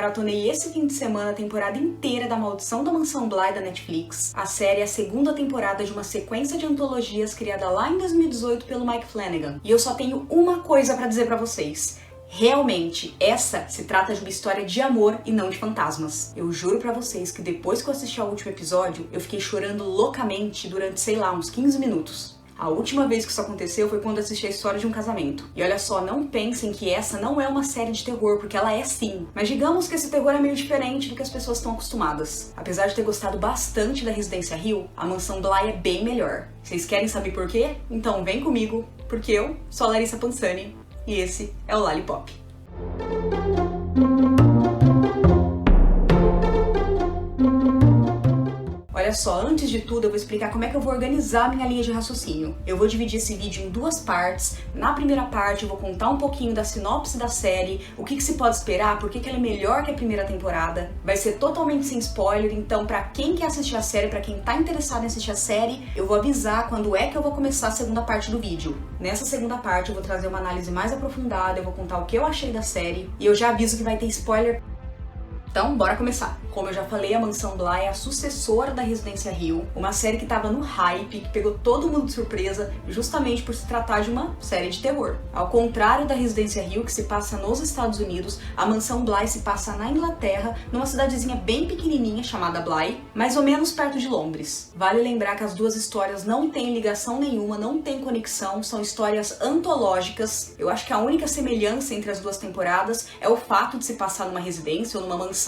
maratonei esse fim de semana a temporada inteira da Maldição da Mansão Bly da Netflix. A série é a segunda temporada de uma sequência de antologias criada lá em 2018 pelo Mike Flanagan. E eu só tenho uma coisa pra dizer pra vocês. Realmente, essa se trata de uma história de amor e não de fantasmas. Eu juro pra vocês que depois que eu assisti ao último episódio, eu fiquei chorando loucamente durante, sei lá, uns 15 minutos. A última vez que isso aconteceu foi quando assisti a história de um casamento. E olha só, não pensem que essa não é uma série de terror, porque ela é sim. Mas digamos que esse terror é meio diferente do que as pessoas estão acostumadas. Apesar de ter gostado bastante da Residência Hill, a Mansão Bly é bem melhor. Vocês querem saber por quê? Então vem comigo, porque eu sou a Larissa Pansani e esse é o Lollipop. Olha só, antes de tudo eu vou explicar como é que eu vou organizar a minha linha de raciocínio. Eu vou dividir esse vídeo em duas partes. Na primeira parte eu vou contar um pouquinho da sinopse da série, o que se pode esperar, por que ela é melhor que a primeira temporada. Vai ser totalmente sem spoiler, então pra quem quer assistir a série, pra quem tá interessado em assistir a série, eu vou avisar quando é que eu vou começar a segunda parte do vídeo. Nessa segunda parte eu vou trazer uma análise mais aprofundada, eu vou contar o que eu achei da série, e eu já aviso que vai ter spoiler. Então, bora começar. Como eu já falei, a Mansão Bly é a sucessora da Residência Hill, uma série que tava no hype, que pegou todo mundo de surpresa, justamente por se tratar de uma série de terror. Ao contrário da Residência Hill, que se passa nos Estados Unidos, a Mansão Bly se passa na Inglaterra, numa cidadezinha bem pequenininha chamada Bly, mais ou menos perto de Londres. Vale lembrar que as duas histórias não têm ligação nenhuma, não têm conexão, são histórias antológicas. Eu acho que a única semelhança entre as duas temporadas é o fato de se passar numa residência ou numa mansão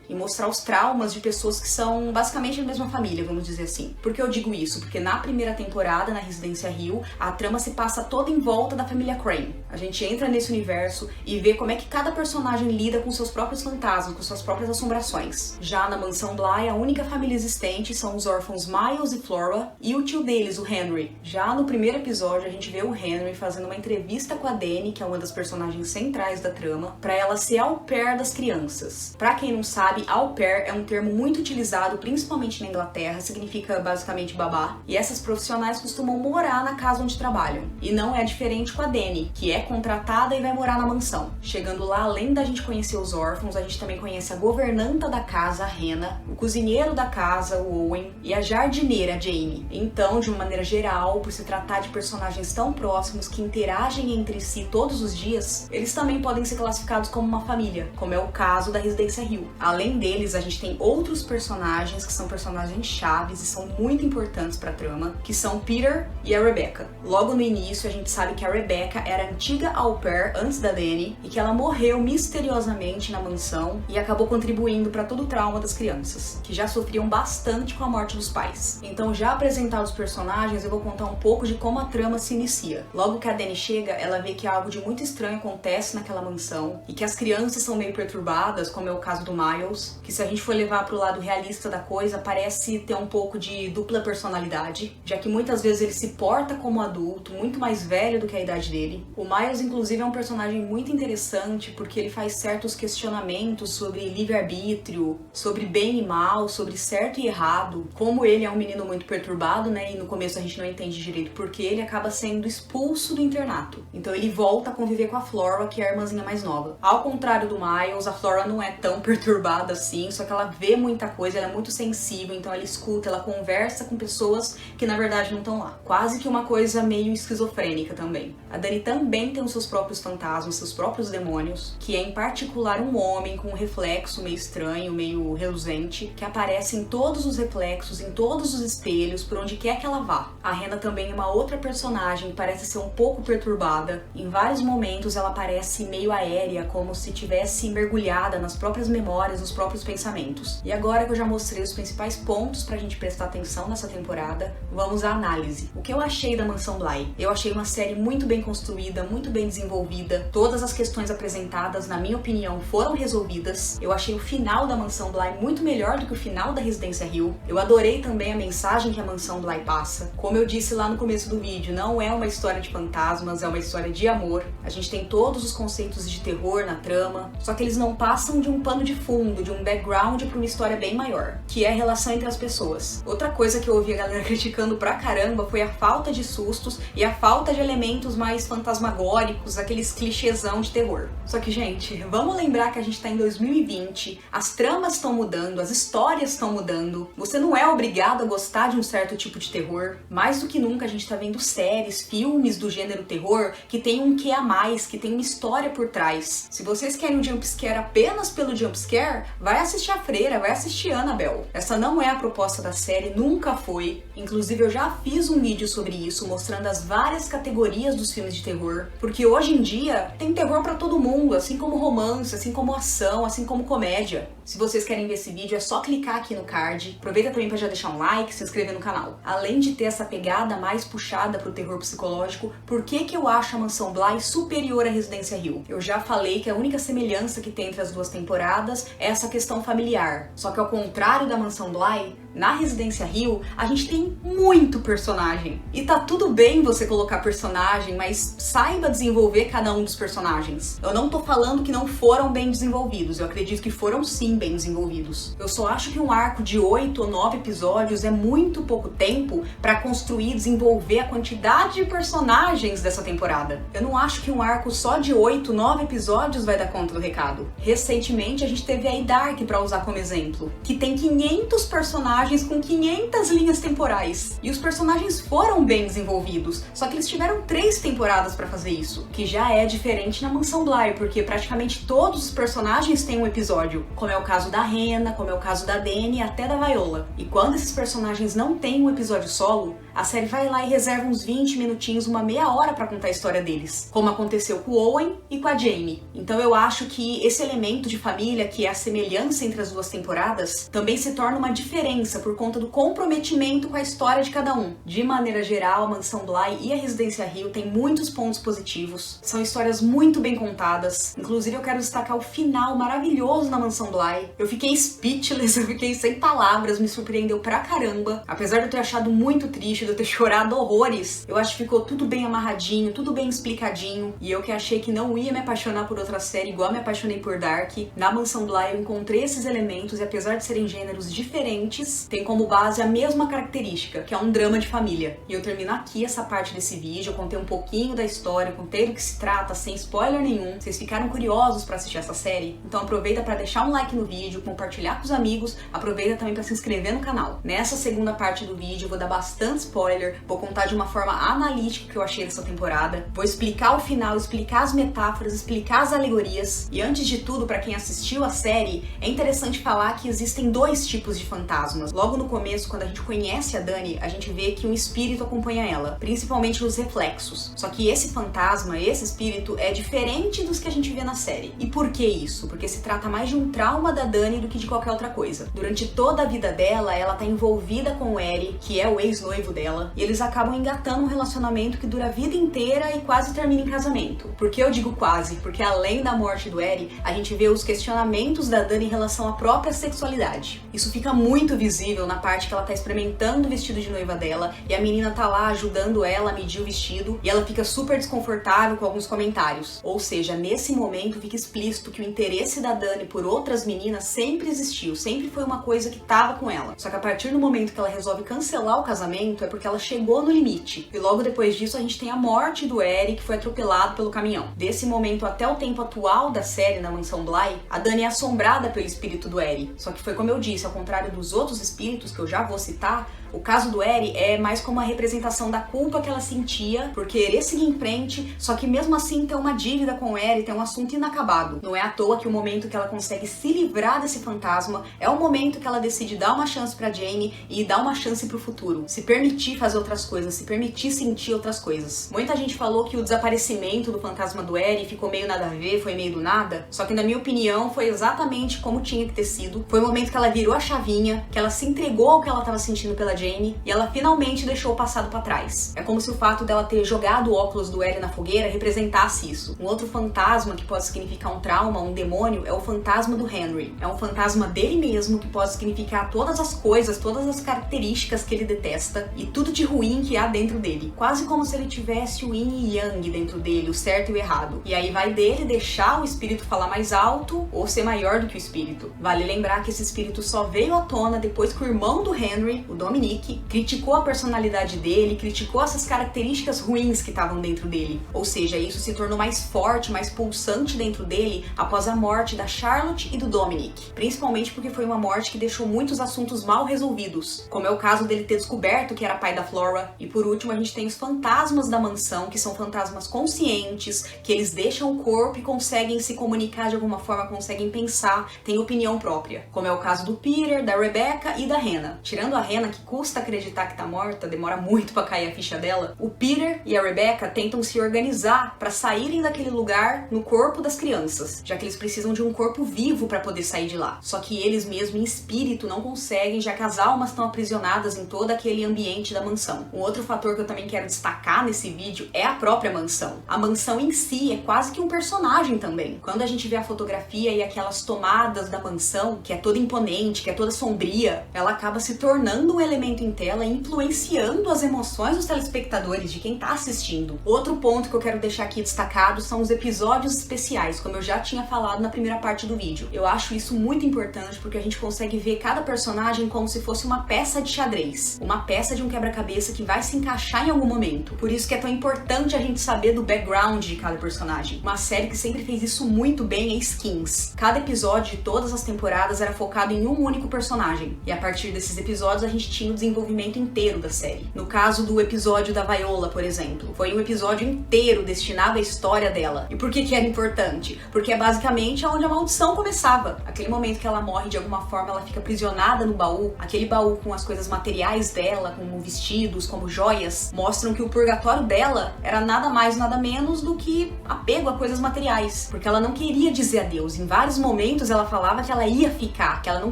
e mostrar os traumas de pessoas que são basicamente da mesma família, vamos dizer assim. Por que eu digo isso? Porque na primeira temporada, na Residência Hill, a trama se passa toda em volta da família Crane. A gente entra nesse universo e vê como é que cada personagem lida com seus próprios fantasmas, com suas próprias assombrações. Já na Mansão Bly, a única família existente são os órfãos Miles e Flora e o tio deles, o Henry. Já no primeiro episódio, a gente vê o Henry fazendo uma entrevista com a Dani, que é uma das personagens centrais da trama, pra ela ser au pair das crianças. Pra quem não sabe, au pair é um termo muito utilizado, principalmente na Inglaterra, significa basicamente babá, e essas profissionais costumam morar na casa onde trabalham. E não é diferente com a Dani, que é contratada e vai morar na mansão. Chegando lá, além da gente conhecer os órfãos, a gente também conhece a governanta da casa, a Hannah, o cozinheiro da casa, o Owen, e a jardineira, a Jamie. Então, de uma maneira geral, por se tratar de personagens tão próximos que interagem entre si todos os dias, eles também podem ser classificados como uma família, como é o caso da Residência Hill. Além deles, a gente tem outros personagens que são personagens chaves e são muito importantes pra trama, que são Peter e a Rebecca. Logo no início, a gente sabe que a Rebecca era antiga au pair antes da Dani e que ela morreu misteriosamente na mansão e acabou contribuindo para todo o trauma das crianças, que já sofriam bastante com a morte dos pais. Então, já apresentados os personagens, eu vou contar um pouco de como a trama se inicia. Logo que a Dani chega, ela vê que algo de muito estranho acontece naquela mansão e que as crianças são meio perturbadas, como é o caso do Miles, que se a gente for levar pro lado realista da coisa, parece ter um pouco de dupla personalidade, já que muitas vezes ele se porta como adulto, muito mais velho do que a idade dele. O Miles, inclusive, é um personagem muito interessante porque ele faz certos questionamentos sobre livre-arbítrio, sobre bem e mal, sobre certo e errado. Como ele é um menino muito perturbado, né, e no começo a gente não entende direito porque ele acaba sendo expulso do internato. Então ele volta a conviver com a Flora, que é a irmãzinha mais nova. Ao contrário do Miles, a Flora não é tão perturbada assim, só que ela vê muita coisa, ela é muito sensível, então ela escuta, ela conversa com pessoas que na verdade não estão lá. Quase que uma coisa meio esquizofrênica também. A Dani também tem os seus próprios fantasmas, seus próprios demônios, que é em particular um homem com um reflexo meio estranho, meio reluzente, que aparece em todos os reflexos, em todos os espelhos, por onde quer que ela vá. A Hannah também é uma outra personagem que parece ser um pouco perturbada. Em vários momentos ela parece meio aérea, como se tivesse mergulhada nas próprias memórias, nos próprios pensamentos. E agora que eu já mostrei os principais pontos pra gente prestar atenção nessa temporada, vamos à análise. O que eu achei da Mansão Bly? Eu achei uma série muito bem construída, muito bem desenvolvida. Todas as questões apresentadas, na minha opinião, foram resolvidas. Eu achei o final da Mansão Bly muito melhor do que o final da Residência Hill. Eu adorei também a mensagem que a Mansão Bly passa. Como eu disse lá no começo do vídeo, não é uma história de fantasmas, é uma história de amor. A gente tem todos os conceitos de terror na trama, só que eles não passam de um pano de fundo, de um background pra uma história bem maior, que é a relação entre as pessoas. Outra coisa que eu ouvi a galera criticando pra caramba foi a falta de sustos e a falta de elementos mais fantasmagóricos, aqueles clichêzão de terror. Só que, gente, vamos lembrar que a gente tá em 2020, as tramas estão mudando, as histórias estão mudando, você não é obrigado a gostar de um certo tipo de terror. Mais do que nunca a gente tá vendo séries, filmes do gênero terror que tem um quê a mais, que tem uma história por trás. Se vocês querem um jumpscare apenas pelo jumpscare, vai assistir A Freira, vai assistir Annabelle. Essa não é a proposta da série, nunca foi. Inclusive eu já fiz um vídeo sobre isso, mostrando as várias categorias dos filmes de terror, porque hoje em dia tem terror pra todo mundo, assim como romance, assim como ação, assim como comédia. Se vocês querem ver esse vídeo, é só clicar aqui no card. Aproveita também para já deixar um like, se inscrever no canal. Além de ter essa pegada mais puxada pro terror psicológico, por que eu acho a Mansão Bly superior à Residência Hill? Eu já falei que a única semelhança que tem entre as duas temporadas é essa questão familiar. Só que ao contrário da Mansão Bly, na Residência Hill, a gente tem muito personagem. E tá tudo bem você colocar personagem, mas saiba desenvolver cada um dos personagens. Eu não tô falando que não foram bem desenvolvidos, eu acredito que foram sim bem desenvolvidos. Eu só acho que um arco de 8 ou 9 episódios é muito pouco tempo pra construir e desenvolver a quantidade de personagens dessa temporada. Eu não acho que um arco só de 8, 9 episódios vai dar conta do recado. Recentemente a gente teve a Dark pra usar como exemplo, que tem 500 personagens com 500 linhas temporais. E os personagens foram bem desenvolvidos, só que eles tiveram 3 temporadas pra fazer isso, que já é diferente na Mansão Bly, porque praticamente todos os personagens têm um episódio, como é o caso da Hannah, como é o caso da Dani e até da Viola. E quando esses personagens não têm um episódio solo, a série vai lá e reserva uns 20 minutinhos, uma meia hora pra contar a história deles, como aconteceu com o Owen e com a Jamie. Então eu acho que esse elemento de família, que é a semelhança entre as duas temporadas, também se torna uma diferença por conta do comprometimento com a história de cada um. De maneira geral, a Mansão Bly e a Residência Hill têm muitos pontos positivos, são histórias muito bem contadas. Inclusive eu quero destacar o final maravilhoso da Mansão Bly. Eu fiquei speechless, eu fiquei sem palavras, me surpreendeu pra caramba. Apesar de eu ter achado muito triste, de eu ter chorado horrores, eu acho que ficou tudo bem amarradinho, tudo bem explicadinho, e eu que achei que não ia me apaixonar por outra série igual me apaixonei por Dark, na Mansão Bly eu encontrei esses elementos e apesar de serem gêneros diferentes, tem como base a mesma característica, que é um drama de família. E eu termino aqui essa parte desse vídeo, eu contei um pouquinho da história, contei do que se trata, sem spoiler nenhum. Vocês ficaram curiosos pra assistir essa série? Então aproveita pra deixar um like no vídeo, compartilhar com os amigos, aproveita também pra se inscrever no canal. Nessa segunda parte do vídeo eu vou dar bastante spoiler, vou contar de uma forma analítica o que eu achei dessa temporada, vou explicar o final, explicar as metáforas, explicar as alegorias. E antes de tudo, pra quem assistiu a série, é interessante falar que existem 2 tipos de fantasmas. Logo no começo, quando a gente conhece a Dani, a gente vê que um espírito acompanha ela, principalmente nos reflexos. Só que esse fantasma, esse espírito, é diferente dos que a gente vê na série. E por que isso? Porque se trata mais de um trauma da Dani do que de qualquer outra coisa. Durante toda a vida dela, ela tá envolvida com o Eri, que é o ex-noivo dela, e eles acabam engatando um relacionamento que dura a vida inteira e quase termina em casamento. Por que eu digo quase? Porque além da morte do Eri, a gente vê os questionamentos da Dani em relação à própria sexualidade. Isso fica muito visível na parte que ela tá experimentando o vestido de noiva dela, e a menina tá lá ajudando ela a medir o vestido, e ela fica super desconfortável com alguns comentários. Ou seja, nesse momento fica explícito que o interesse da Dani por outras meninas sempre existiu, sempre foi uma coisa que tava com ela. Só que a partir do momento que ela resolve cancelar o casamento, é porque ela chegou no limite. E logo depois disso a gente tem a morte do Eri, que foi atropelado pelo caminhão. Desse momento até o tempo atual da série na Mansão Bly, a Dani é assombrada pelo espírito do Eri. Só que foi como eu disse, ao contrário dos outros espíritos que eu já vou citar, o caso do Eri é mais como uma representação da culpa que ela sentia por querer seguir em frente, só que mesmo assim tem uma dívida com o Eri, tem um assunto inacabado. Não é à toa que o momento que ela consegue se livrar desse fantasma é o momento que ela decide dar uma chance pra Jamie e dar uma chance pro futuro. Se permitir fazer outras coisas, se permitir sentir outras coisas. Muita gente falou que o desaparecimento do fantasma do Eri ficou meio nada a ver, foi meio do nada, só que na minha opinião foi exatamente como tinha que ter sido. Foi o momento que ela virou a chavinha, que ela se entregou ao que ela tava sentindo pela da Jamie e ela finalmente deixou o passado pra trás. É como se o fato dela ter jogado o óculos do L na fogueira representasse isso. Um outro fantasma que pode significar um trauma, um demônio, é o fantasma do Henry. É um fantasma dele mesmo que pode significar todas as coisas, todas as características que ele detesta e tudo de ruim que há dentro dele. Quase como se ele tivesse o yin e yang dentro dele, o certo e o errado. E aí vai dele deixar o espírito falar mais alto ou ser maior do que o espírito. Vale lembrar que esse espírito só veio à tona depois que o irmão do Henry, o Dominic, criticou a personalidade dele, criticou essas características ruins que estavam dentro dele. Ou seja, isso se tornou mais forte, mais pulsante dentro dele após a morte da Charlotte e do Dominic. Principalmente porque foi uma morte que deixou muitos assuntos mal resolvidos, como é o caso dele ter descoberto que era pai da Flora. E por último a gente tem os fantasmas da mansão, que são fantasmas conscientes, que eles deixam o corpo e conseguem se comunicar de alguma forma, conseguem pensar, têm opinião própria, como é o caso do Peter, da Rebecca e da Hannah. Tirando a Hannah, que custa acreditar que tá morta, demora muito pra cair a ficha dela, o Peter e a Rebecca tentam se organizar pra saírem daquele lugar no corpo das crianças, já que eles precisam de um corpo vivo pra poder sair de lá. Só que eles mesmos em espírito não conseguem, já que as almas estão aprisionadas em todo aquele ambiente da mansão. Um outro fator que eu também quero destacar nesse vídeo é a própria mansão. A mansão em si é quase que um personagem também. Quando a gente vê a fotografia e aquelas tomadas da mansão, que é toda imponente, que é toda sombria, ela acaba se tornando um elemento em tela, influenciando as emoções dos telespectadores, de quem tá assistindo. Outro ponto que eu quero deixar aqui destacado são os episódios especiais, como eu já tinha falado na primeira parte do vídeo. Eu acho isso muito importante porque a gente consegue ver cada personagem como se fosse uma peça de xadrez, uma peça de um quebra-cabeça que vai se encaixar em algum momento. Por isso que é tão importante a gente saber do background de cada personagem. Uma série que sempre fez isso muito bem é Skins. Cada episódio de todas as temporadas era focado em um único personagem, e a partir desses episódios a gente tinha o desenvolvimento inteiro da série. No caso do episódio da Viola, por exemplo, foi um episódio inteiro destinado à história dela. E por que era importante? Porque é basicamente onde a maldição começava. Aquele momento que ela morre, de alguma forma ela fica aprisionada no baú, aquele baú com as coisas materiais dela, como vestidos, como joias, mostram que o purgatório dela era nada mais, nada menos do que apego a coisas materiais, porque ela não queria dizer adeus. Em vários momentos ela falava que ela ia ficar, que ela não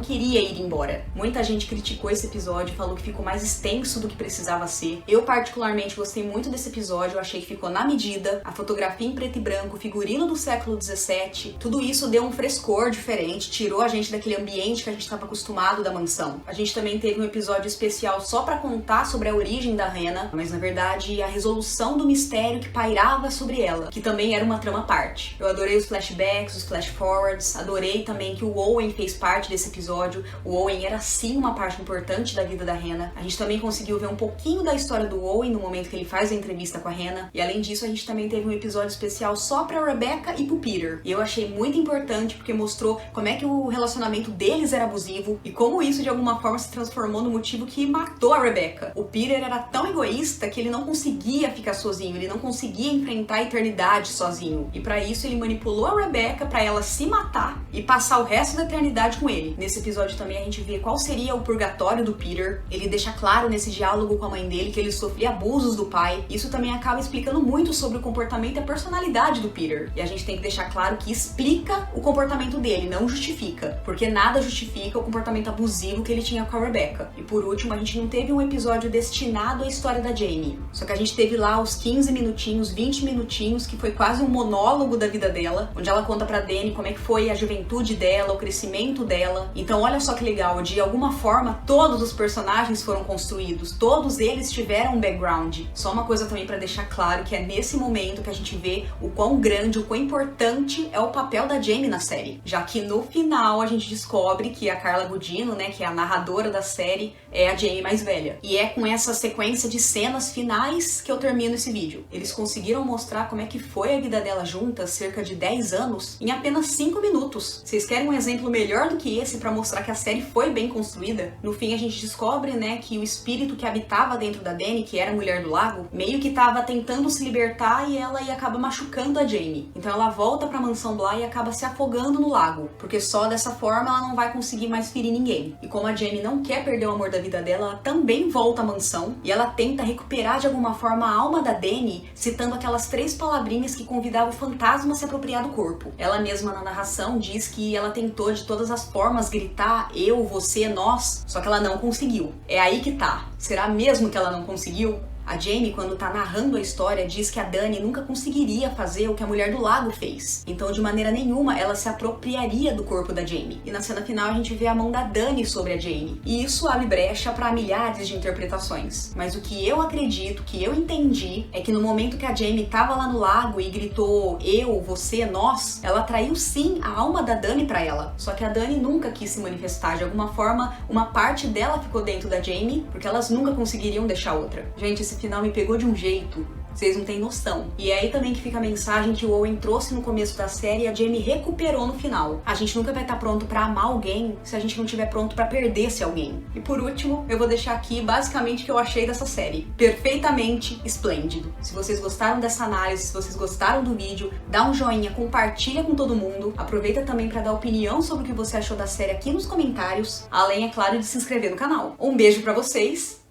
queria ir embora. Muita gente criticou esse episódio, falou que ficou mais extenso do que precisava ser. Eu particularmente gostei muito desse episódio, eu achei que ficou na medida, a fotografia em preto e branco, o figurino do século 17, tudo isso deu um frescor diferente, tirou a gente daquele ambiente que a gente estava acostumado da mansão. A gente também teve um episódio especial só pra contar sobre a origem da Hannah, mas na verdade a resolução do mistério que pairava sobre ela, que também era uma trama à parte. Eu adorei os flashbacks, os flash forwards, adorei também que o Owen fez parte desse episódio. O Owen era sim uma parte importante da vida da Hannah. A gente também conseguiu ver um pouquinho da história do Owen no momento que ele faz a entrevista com a Hannah, e além disso a gente também teve um episódio especial só pra Rebecca e pro Peter. E eu achei muito importante porque mostrou como é que o relacionamento deles era abusivo e como isso de alguma forma se transformou no motivo que matou a Rebecca. O Peter era tão egoísta que ele não conseguia ficar sozinho, ele não conseguia enfrentar a eternidade sozinho. E pra isso ele manipulou a Rebecca pra ela se matar e passar o resto da eternidade com ele. Nesse episódio também a gente vê qual seria o purgatório do Peter. Ele deixa claro nesse diálogo com a mãe dele que ele sofria abusos do pai. Isso também acaba explicando muito sobre o comportamento e a personalidade do Peter. E a gente tem que deixar claro que explica o comportamento dele, não justifica. Porque nada justifica o comportamento abusivo que ele tinha com a Rebecca. E por último, a gente não teve um episódio destinado à história da Jamie. Só que a gente teve lá os 15 minutinhos, 20 minutinhos, que foi quase um monólogo da vida dela, onde ela conta pra Dani como é que foi a juventude dela, o crescimento dela. Então olha só que legal, de alguma forma todos os personagens foram construídos, todos eles tiveram um background. Só uma coisa também pra deixar claro, que é nesse momento que a gente vê o quão grande, o quão importante é o papel da Jamie na série. Já que no final a gente descobre que a Carla Gugino, né, que é a narradora da série, é a Jamie mais velha. E é com essa sequência de cenas finais que eu termino esse vídeo. Eles conseguiram mostrar como é que foi a vida dela juntas, cerca de 10 anos, em apenas 5 minutos. Vocês querem um exemplo melhor do que esse pra mostrar que a série foi bem construída? No fim a gente descobre, né, que o espírito que habitava dentro da Dani, que era a mulher do lago, meio que tava tentando se libertar e ela acaba machucando a Jamie. Então ela volta pra mansão Bly e acaba se afogando no lago, porque só dessa forma ela não vai conseguir mais ferir ninguém. E como a Jamie não quer perder o amor da vida dela, ela também volta à mansão e ela tenta recuperar de alguma forma a alma da Dani, citando aquelas 3 palavrinhas que convidavam o fantasma a se apropriar do corpo. Ela mesma na narração diz que ela tentou de todas as formas gritar eu, você, nós, só que ela não conseguiu. É aí que tá. Será mesmo que ela não conseguiu? A Jamie, quando tá narrando a história, diz que a Dany nunca conseguiria fazer o que a Mulher do Lago fez. Então, de maneira nenhuma, ela se apropriaria do corpo da Jamie. E na cena final, a gente vê a mão da Dany sobre a Jamie. E isso abre brecha para milhares de interpretações. Mas o que eu acredito, que eu entendi, é que no momento que a Jamie tava lá no lago e gritou eu, você, nós, ela atraiu sim a alma da Dany pra ela. Só que a Dany nunca quis se manifestar. De alguma forma, uma parte dela ficou dentro da Jamie, porque elas nunca conseguiriam deixar outra. Gente, esse final me pegou de um jeito, vocês não têm noção. E é aí também que fica a mensagem que o Owen trouxe no começo da série e a Jamie recuperou no final. A gente nunca vai estar pronto pra amar alguém se a gente não estiver pronto pra perder esse alguém. E por último, eu vou deixar aqui basicamente o que eu achei dessa série. Perfeitamente esplêndido. Se vocês gostaram dessa análise, se vocês gostaram do vídeo, dá um joinha, compartilha com todo mundo. Aproveita também pra dar opinião sobre o que você achou da série aqui nos comentários. Além, é claro, de se inscrever no canal. Um beijo pra vocês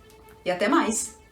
e até mais!